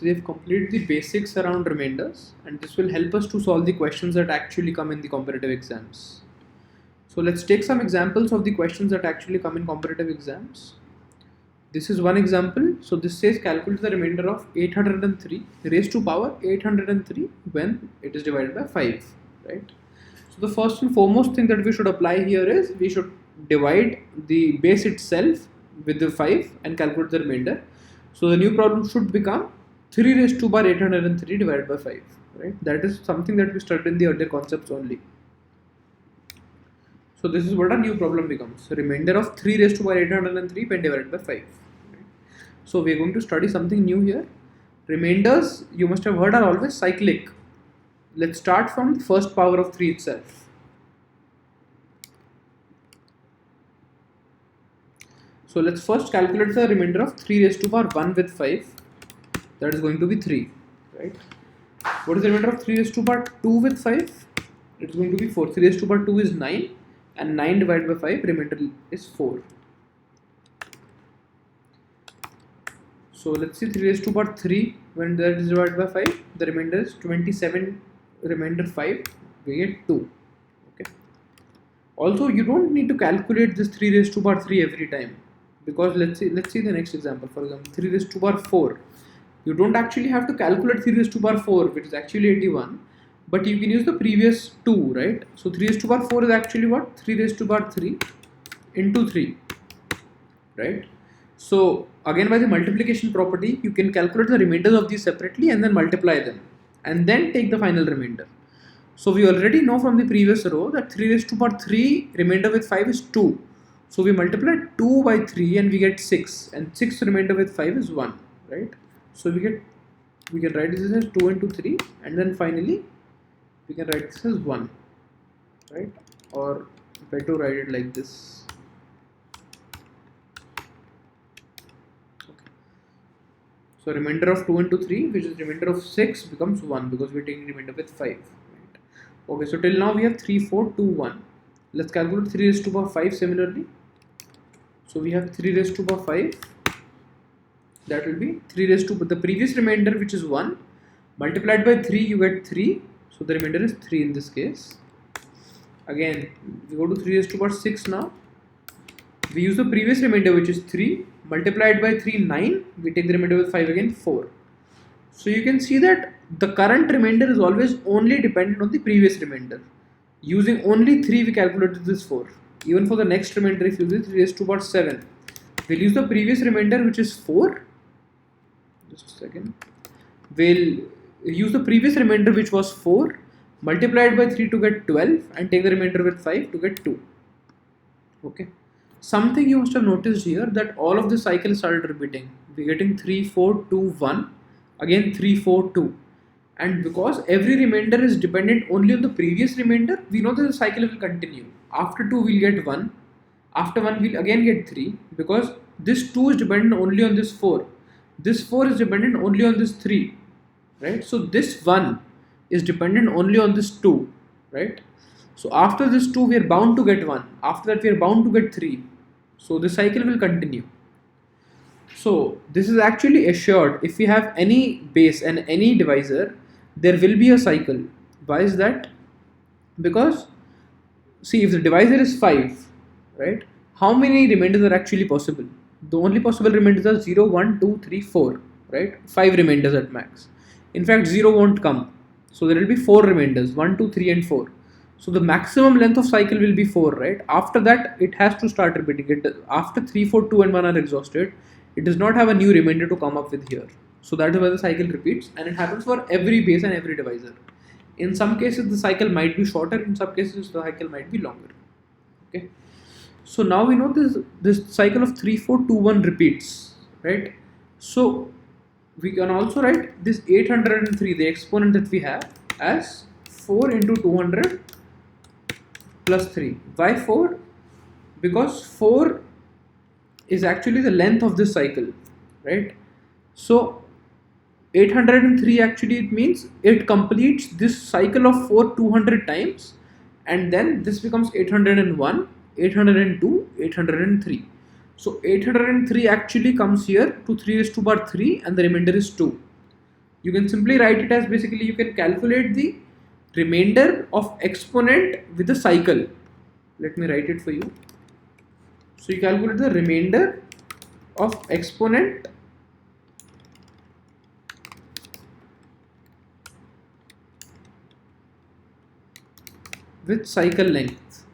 We have completed the basics around remainders, and this will help us to solve the questions that actually come in the competitive exams. So let's take some examples of the questions that actually come in competitive exams. This is one example. So this says calculate the remainder of 803 raised to power 803 when it is divided by 5, right? So the first and foremost thing that we should apply here is we should divide the base itself with the 5 and calculate the remainder. So the new problem should become 3 raised to power 803 divided by 5, right? That is something that we studied in the earlier concepts only. So this is what our new problem becomes. Remainder of 3 raised to power 803 when divided by 5. Right? So we are going to study something new here. Remainders, you must have heard, are always cyclic. Let's start from the first power of 3 itself. So let's first calculate the remainder of 3 raised to power 1 with 5. That is going to be 3, right? What is the remainder of 3 raised to power 2 with 5? It is going to be 4. 3 raised to power 2 is 9, and 9 divided by 5, remainder is 4. So let's see 3 raised to power 3 when that is divided by 5, the remainder is 27, remainder 5, we get 2. Okay. Also, you don't need to calculate this 3 raised to power 3 every time, because let's see the next example. For example, 3 raised to power 4. You don't actually have to calculate 3 raised to power 4, which is actually 81, but you can use the previous 2, right? So 3 raised to power 4 is actually what? 3 raised to power 3 into 3, right? So again, by the multiplication property, you can calculate the remainders of these separately and then multiply them and then take the final remainder. So we already know from the previous row that 3 raised to power 3 remainder with 5 is 2. So we multiply 2 by 3 and we get 6, and 6 remainder with 5 is 1, right? So we can write this as 2 into 3, and then finally we can write this as 1, right? Or better write it like this. Okay. So remainder of 2 into 3, which is remainder of 6, becomes 1 because we are taking remainder with 5. Right? Okay, so till now we have 3, 4, 2, 1. Let's calculate 3 raised to power 5 similarly. So we have 3 raised to power 5. That will be 3 raised to the previous remainder, which is 1, multiplied by 3, you get 3. So the remainder is 3 in this case. Again, we go to 3 raised to power 6 now. We use the previous remainder, which is 3, multiplied by 3, 9. We take the remainder with 5 again, 4. So you can see that the current remainder is always only dependent on the previous remainder. Using only 3, we calculated this 4. Even for the next remainder, if you use 3 raised to power 7, we'll use the previous remainder, which is 4. Just a second. We'll use the previous remainder, which was 4, multiplied by 3 to get 12, and take the remainder with 5 to get 2. Okay. Something you must have noticed here, that all of the cycle started repeating. We're getting 3, 4, 2, 1, again 3, 4, 2. And because every remainder is dependent only on the previous remainder, we know that the cycle will continue. After 2, we'll get 1. After 1, we'll again get 3, because this 2 is dependent only on this 4. This 4 is dependent only on this 3, right? So this 1 is dependent only on this 2, right? So after this 2, we are bound to get 1. After that, we are bound to get 3. So the cycle will continue. So this is actually assured. If we have any base and any divisor, there will be a cycle. Why is that? Because see, if the divisor is 5, right? How many remainders are actually possible? The only possible remainders are 0, 1, 2, 3, 4, right? 5 remainders at max. In fact, 0 won't come. So there will be 4 remainders, 1, 2, 3 and 4. So the maximum length of cycle will be 4, right? After that, it has to start repeating it. After 3, 4, 2 and 1 are exhausted, it does not have a new remainder to come up with here. So that is why the cycle repeats, and it happens for every base and every divisor. In some cases, the cycle might be shorter. In some cases, the cycle might be longer. Okay. So now we know this cycle of 3, 4, 2, 1 repeats, right? So we can also write this 803, the exponent that we have, as 4 into 200 plus 3. Why 4? Because 4 is actually the length of this cycle, right? So 803 actually, it means it completes this cycle of 4 200 times, and then this becomes 801, 802, 803. So 803 actually comes here to 3 raised to power 3, and the remainder is 2. You can simply write it as basically you can calculate the remainder of exponent with the cycle. Let me write it for you. So you calculate the remainder of exponent with cycle length.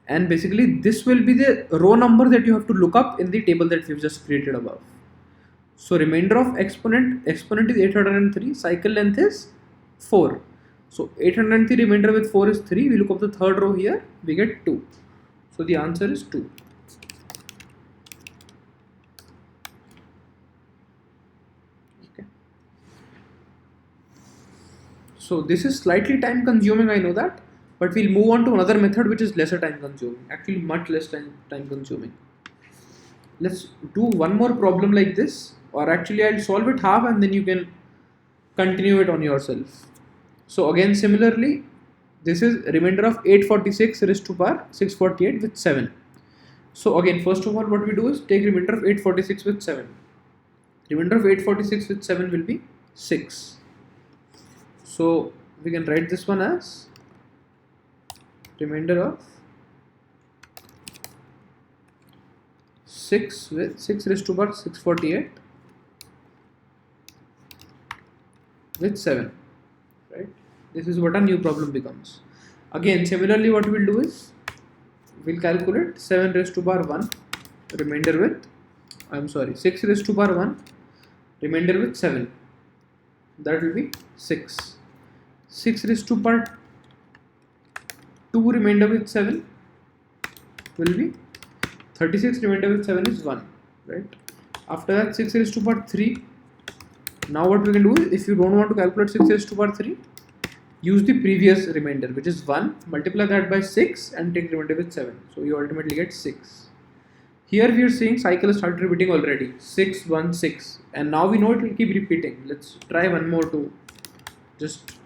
And basically this will be the row number that you have to look up in the table that we've just created above. So remainder of exponent is 803, cycle length is 4. So 803 remainder with 4 is 3. We look up the third row here, we get 2. So the answer is 2. Okay. So this is slightly time consuming, I know that, but we'll move on to another method which is lesser time consuming, actually much less time consuming. Let's do one more problem like this, or actually I'll solve it half and then you can continue it on yourself. So again similarly, this is remainder of 846 raised to power 648 with 7. So again, first of all, what we do is take remainder of 846 with 7. Remainder of 846 with 7 will be 6. So we can write this one as remainder of 6 with 6 raised to power 648 with 7, right? This is what a new problem becomes. Again, similarly, what we'll do is we'll calculate 7 raised to power 1 remainder with 6 raised to power 1 remainder with 7. That will be 6. 6 raised to power 2 remainder with 7 will be 36. Remainder with 7 is 1, right? After that, 6 raised to power 3. Now what we can do is, if you don't want to calculate 6 raised to power 3, use the previous remainder, which is 1, multiply that by 6 and take remainder with 7. So you ultimately get 6. Here we are seeing cycle has started repeating already, 6, 1, 6, and now we know it will keep repeating. Let's try one more to just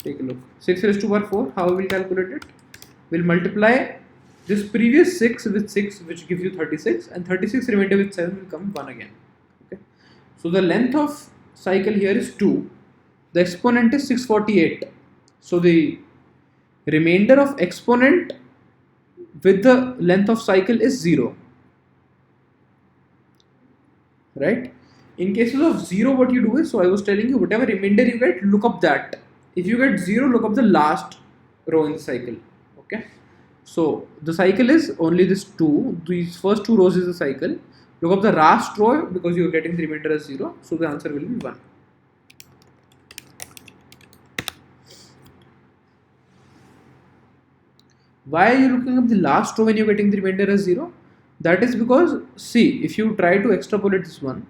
take a look. 6 raised to power 4, how we will calculate it? We'll multiply this previous 6 with 6, which gives you 36, and 36 remainder with 7 will come 1 again. Okay. So the length of cycle here is 2. The exponent is 648. So the remainder of exponent with the length of cycle is 0. Right? In cases of 0, what you do is, so I was telling you, whatever remainder you get, look up that. If you get 0, look up the last row in the cycle. Okay. So the cycle is only this 2. These first 2 rows is the cycle. Look up the last row because you are getting the remainder as 0. So the answer will be 1. Why are you looking up the last row when you're getting the remainder as 0? That is because, see, if you try to extrapolate this one,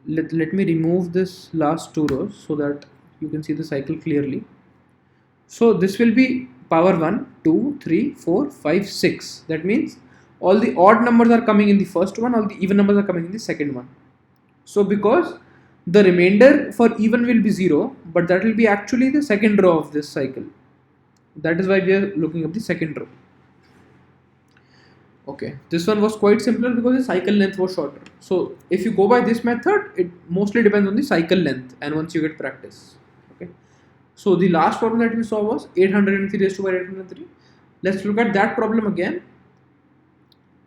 let me remove this last 2 rows so that you can see the cycle clearly. So this will be power 1, 2, 3, 4, 5, 6. That means all the odd numbers are coming in the first one, all the even numbers are coming in the second one. So because the remainder for even will be 0, but that will be actually the second row of this cycle. That is why we are looking up the second row. Okay, this one was quite simpler because the cycle length was shorter. So if you go by this method, it mostly depends on the cycle length and once you get practice. Okay, so the last problem that we saw was 803 raised to power 803. Let's look at that problem again.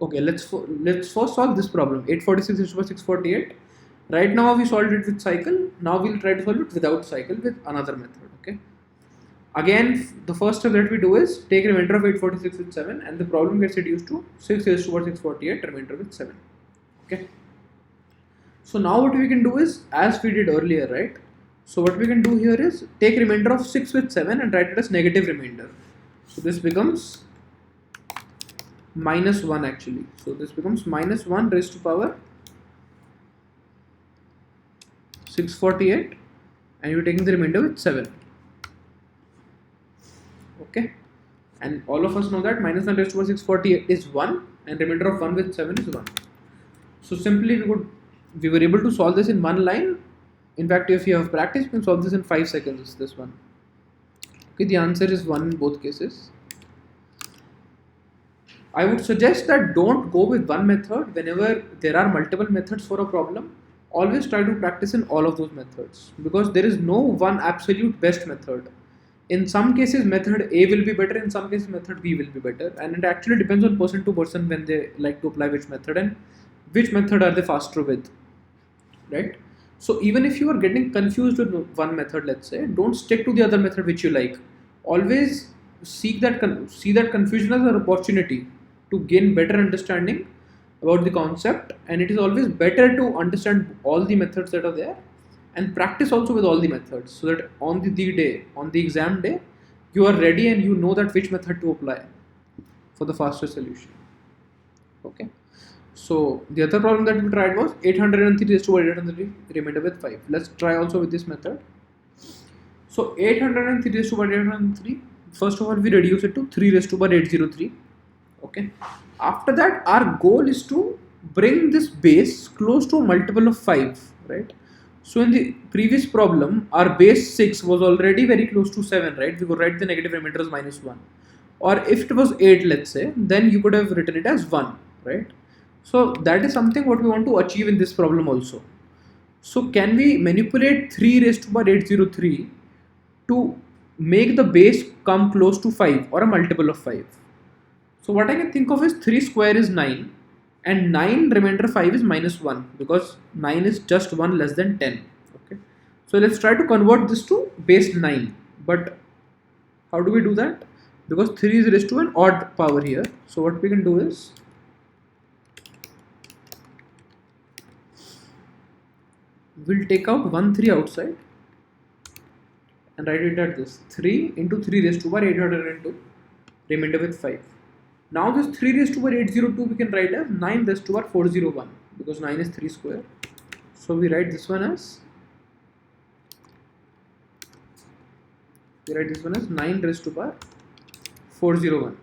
Okay, let's first solve this problem, 846 raised to power 648. Right now we solved it with cycle. Now we'll try to solve it without cycle with another method. Okay. Again, the first step that we do is take remainder of 846 with 7 and the problem gets reduced to 6 raised to power 648 remainder with 7. Okay. So now what we can do is, as we did earlier, right? So what we can do here is take remainder of 6 with 7 and write it as negative remainder. So this becomes minus 1 actually. So this becomes minus 1 raised to power 648 and you're taking the remainder with 7. Okay, and all of us know that minus 1 raised to power 648 is 1 and remainder of 1 with 7 is 1. So simply we were able to solve this in one line. In fact, if you have practice, you can solve this in 5 seconds, this one. Okay, the answer is 1 in both cases. I would suggest that don't go with one method whenever there are multiple methods for a problem. Always try to practice in all of those methods, because there is no one absolute best method. In some cases, method A will be better, in some cases, method B will be better, and it actually depends on person to person when they like to apply which method and which method are they faster with, right? So even if you are getting confused with one method, let's say, don't stick to the other method which you like. Always see that confusion as an opportunity to gain better understanding about the concept, and it is always better to understand all the methods that are there and practice also with all the methods, so that on the exam day, you are ready and you know that which method to apply for the faster solution. Okay. So the other problem that we tried was 803 raised to power 803 remainder with 5. Let's try also with this method. So 803 raised to power 803, first of all we reduce it to 3 raised to power 803. Okay. After that, our goal is to bring this base close to a multiple of 5, right? So in the previous problem, our base 6 was already very close to 7, right? We could write the negative remainder as -1. Or if it was 8, let's say, then you could have written it as 1, right? So that is something what we want to achieve in this problem also. So can we manipulate 3 raised to power 803 to make the base come close to 5 or a multiple of 5? So what I can think of is 3 square is 9 and 9 remainder 5 is -1, because 9 is just 1 less than 10. Okay. So let's try to convert this to base 9. But how do we do that? Because 3 is raised to an odd power here. So what we can do is, we'll take out 1 3 outside and write it at this 3 into 3 raised to power 802 remainder with 5. Now this 3 raised to power 802 we can write as 9 raised to power 401, because 9 is 3 square. So we write this one as 9 raised to power 401,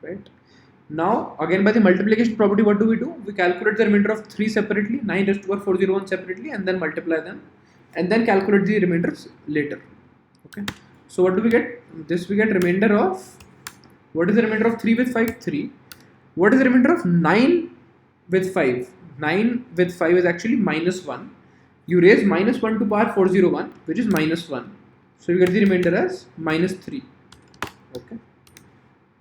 right? Now again by the multiplication property, what do? We calculate the remainder of 3 separately, 9 raised to power 401 separately, and then multiply them and then calculate the remainders later. Okay. So what do we get? We get remainder of, what is the remainder of 3 with 5? 3. What is the remainder of 9 with 5? 9 with 5 is actually -1. You raise -1 to power 401, which is -1. So you get the remainder as -3. Okay.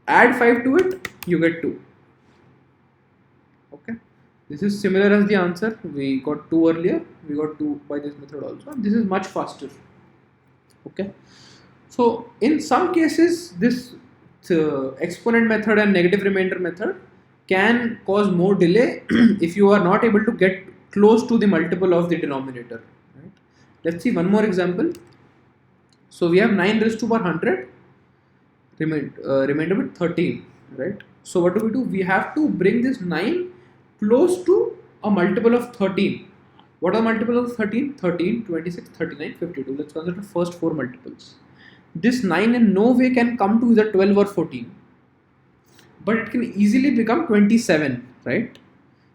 Add 5 to it, you get 2. Okay. This is similar as the answer. We got 2 earlier. We got 2 by this method also. This is much faster. Okay. So in some cases, this exponent method and negative remainder method can cause more delay if you are not able to get close to the multiple of the denominator. Right? Let's see one more example. So we have 9 raised to power 100 remainder with 13, right? So what do? We have to bring this 9 close to a multiple of 13. What are multiple of 13? 13, 26, 39, 52. Let's consider the first 4 multiples. This 9 in no way can come to either 12 or 14, but it can easily become 27, right?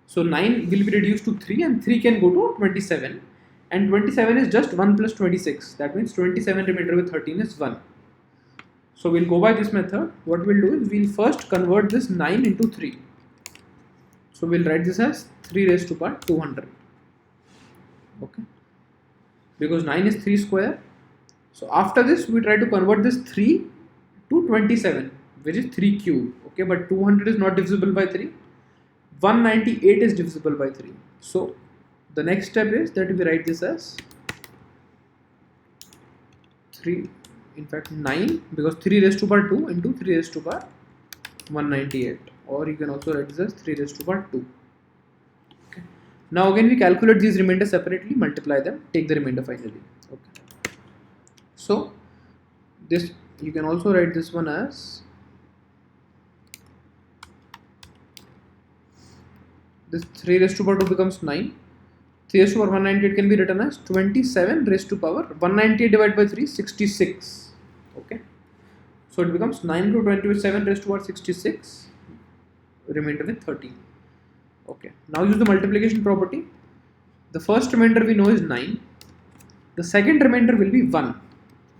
So 9 will be reduced to 3 and 3 can go to 27, and 27 is just 1 plus 26. That means 27 remainder with 13 is 1. So we'll go by this method. What we'll do is we'll first convert this 9 into 3. So we'll write this as 3 raised to power 200. Okay. Because 9 is 3 square. So after this, we try to convert this 3 to 27, which is 3 cube. Okay, but 200 is not divisible by 3. 198 is divisible by 3. So the next step is that we write this as 3, in fact 9, because 3 raised to power 2 into 3 raised to power 198, or you can also write this as 3 raised to power 2. Okay. Now again we calculate these remainders separately, multiply them, take the remainder finally. Okay. So this, you can also write this one as this 3 raised to power 2 becomes 9. 3 raised to power 198 can be written as 27 raised to power 198 divided by 3, 66. Okay. So it becomes 9 to 27 raised to power 66, remainder with 13. Okay. Now use the multiplication property. The first remainder we know is 9. The second remainder will be 1,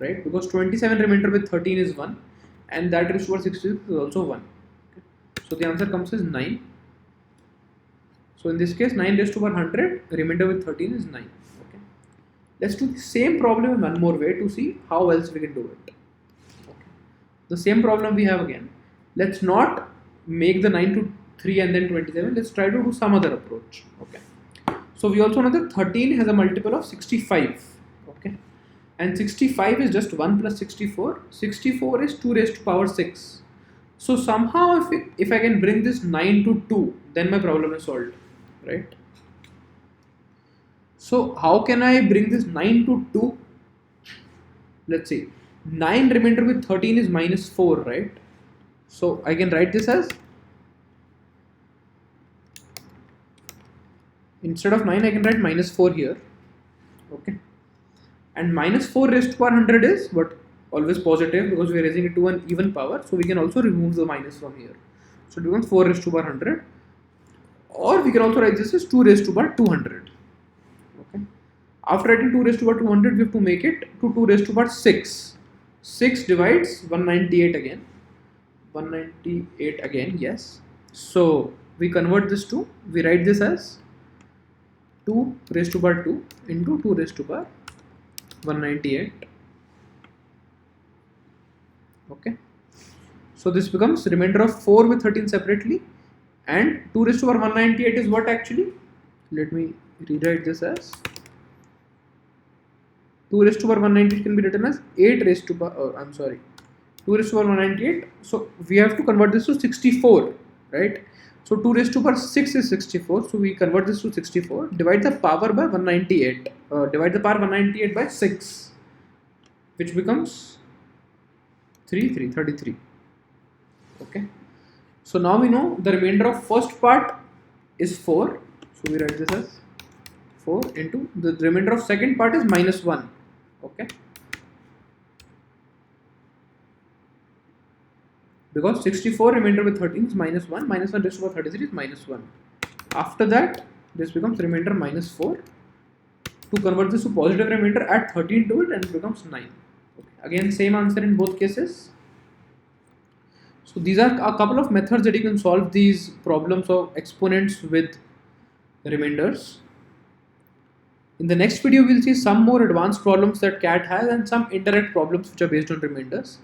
right? Because 27 remainder with 13 is 1, and that raised to power 66 is also 1. Okay. So the answer comes as 9. So in this case 9 raised to power 100, remainder with 13 is 9. Okay. Let's do the same problem in one more way to see how else we can do it. Okay. The same problem we have again. Let's not make the 9 to 3 and then 27. Let's try to do some other approach. Okay. So we also know that 13 has a multiple of 65. Okay. And 65 is just 1 plus 64. 64 is 2 raised to power 6. So somehow if I can bring this 9 to 2, then my problem is solved, right? So how can I bring this 9 to 2? Let's see, 9 remainder with 13 is minus 4, right? So I can write this as, instead of 9 I can write minus 4 here, okay? And minus 4 raised to power 100 is what? Always positive, because we are raising it to an even power, so we can also remove the minus from here. So it becomes 4 raised to power 100, or we can also write this as 2 raised to power 200. Okay. After writing 2 raised to power 200, we have to make it to 2 raised to power 6. 6 divides 198 again. 198 again, yes. So we convert this to, we write this as 2 raised to power 2 into 2 raised to power 198. Okay. So this becomes remainder of 4 with 13 separately, and 2 raised to power 198 is what actually? Let me rewrite this as 2 raised to power 198 can be written as 8 raised to power, 2 raised to power 198. So we have to convert this to 64, right? So 2 raised to power 6 is 64. So we convert this to 64. Divide the power by 198. Divide the power 198 by 6, which becomes 33. Okay. So now we know the remainder of first part is 4. So we write this as 4 into the remainder of second part is minus 1. Okay. Because 64 remainder with 13 is minus 1. Minus 1 raised to power 33 is minus 1. After that, this becomes remainder minus 4. To convert this to positive remainder, add 13 to it and it becomes 9. Okay. Again, same answer in both cases. So these are a couple of methods that you can solve these problems of exponents with remainders. In the next video, we'll see some more advanced problems that CAT has and some indirect problems which are based on remainders.